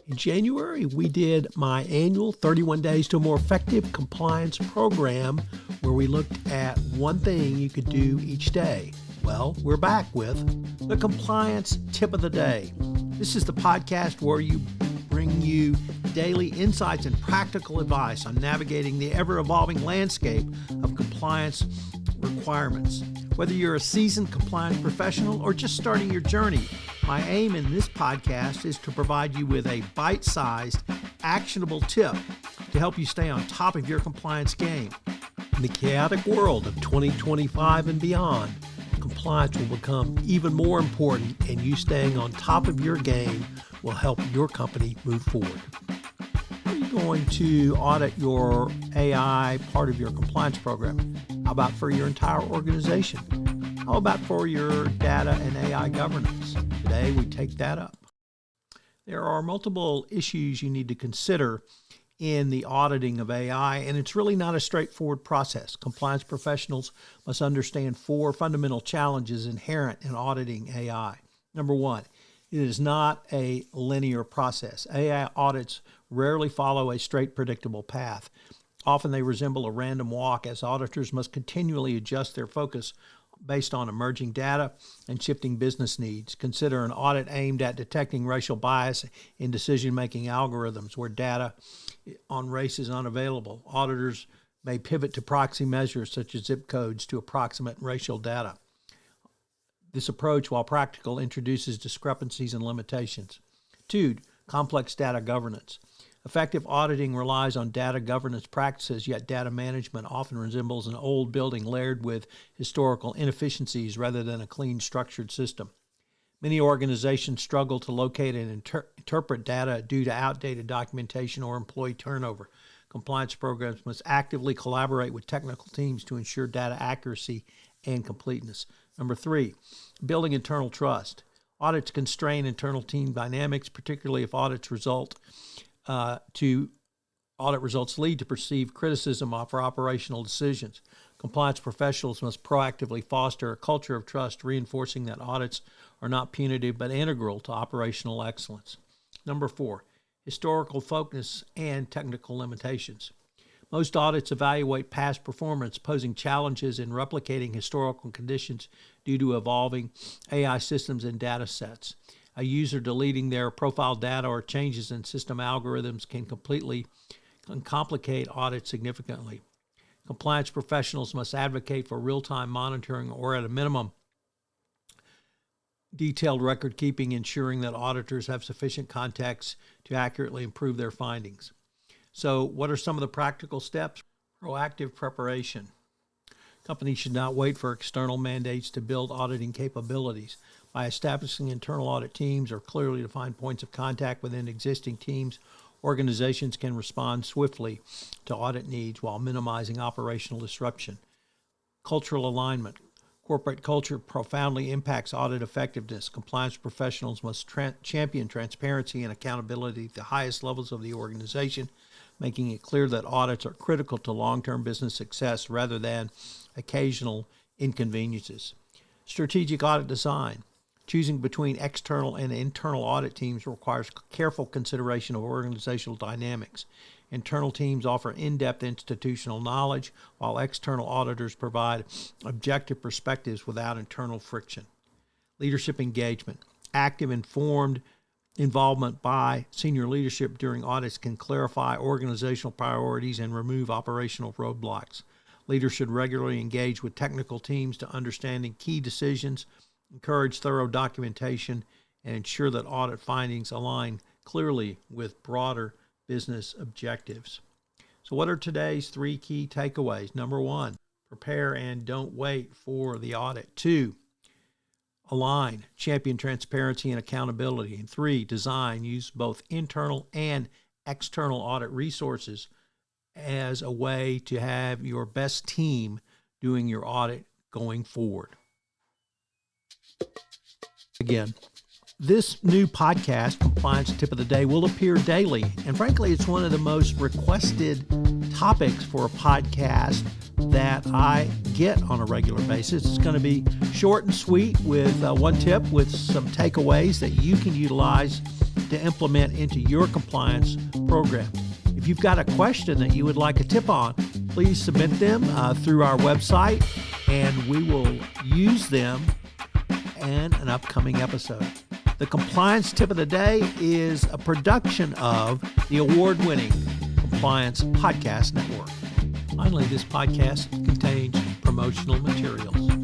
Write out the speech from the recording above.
In January, we did my annual 31 Days to a More Effective Compliance program where we looked at one thing you could do each day. Well, we're back with the Compliance Tip of the Day. This is the podcast where we bring you daily insights and practical advice on navigating the ever-evolving landscape of compliance requirements. Whether you're a seasoned compliance professional or just starting your journey, my aim in this podcast is to provide you with a bite-sized, actionable tip to help you stay on top of your compliance game. In the chaotic world of 2025 and beyond, compliance will become even more important, and you staying on top of your game will help your company move forward. Are you going to audit your AI part of your compliance program? How about for your entire organization? How about for your data and AI governance? Today, we take that up. There are multiple issues you need to consider in the auditing of AI, and it's really not a straightforward process. Compliance professionals must understand 4 fundamental challenges inherent in auditing AI. Number 1, it is not a linear process. AI audits rarely follow a straight, predictable path. Often they resemble a random walk, as auditors must continually adjust their focus based on emerging data and shifting business needs. Consider an audit aimed at detecting racial bias in decision-making algorithms where data on race is unavailable. Auditors may pivot to proxy measures such as zip codes to approximate racial data. This approach, while practical, introduces discrepancies and limitations. 2, complex data governance. Effective auditing relies on data governance practices, yet data management often resembles an old building layered with historical inefficiencies rather than a clean, structured system. Many organizations struggle to locate and interpret data due to outdated documentation or employee turnover. Compliance programs must actively collaborate with technical teams to ensure data accuracy and completeness. Number 3, building internal trust. Audits constrain internal team dynamics, particularly if audit results lead to perceived criticism for operational decisions. Compliance professionals must proactively foster a culture of trust, reinforcing that audits are not punitive but integral to operational excellence. Number 4, historical focus and technical limitations. Most audits evaluate past performance, posing challenges in replicating historical conditions due to evolving AI systems and data sets. A user deleting their profile data or changes in system algorithms can complicate audits significantly. Compliance professionals must advocate for real-time monitoring or, at a minimum, detailed record keeping, ensuring that auditors have sufficient context to accurately improve their findings. So, what are some of the practical steps? Proactive preparation. Companies should not wait for external mandates to build auditing capabilities. By establishing internal audit teams or clearly defined points of contact within existing teams, organizations can respond swiftly to audit needs while minimizing operational disruption. Cultural alignment. Corporate culture profoundly impacts audit effectiveness. Compliance professionals must champion transparency and accountability at the highest levels of the organization, making it clear that audits are critical to long-term business success rather than occasional inconveniences. Strategic audit design. Choosing between external and internal audit teams requires careful consideration of organizational dynamics. Internal teams offer in-depth institutional knowledge, while external auditors provide objective perspectives without internal friction. Leadership engagement. Active, informed involvement by senior leadership during audits can clarify organizational priorities and remove operational roadblocks. Leaders should regularly engage with technical teams to understanding key decisions, encourage thorough documentation, and ensure that audit findings align clearly with broader business objectives. So what are today's 3 key takeaways? Number 1, prepare and don't wait for the audit. 2, align, champion transparency and accountability. And 3, design, use both internal and external audit resources as a way to have your best team doing your audit going forward. Again, this new podcast, Compliance Tip of the Day, will appear daily. And frankly, it's one of the most requested topics for a podcast that I get on a regular basis. It's going to be short and sweet with one tip with some takeaways that you can utilize to implement into your compliance program. If you've got a question that you would like a tip on, please submit them through our website, and we will use them in an upcoming episode. The compliance tip of the day is a production of the award-winning Compliance Podcast Network. Finally, this podcast contains promotional materials.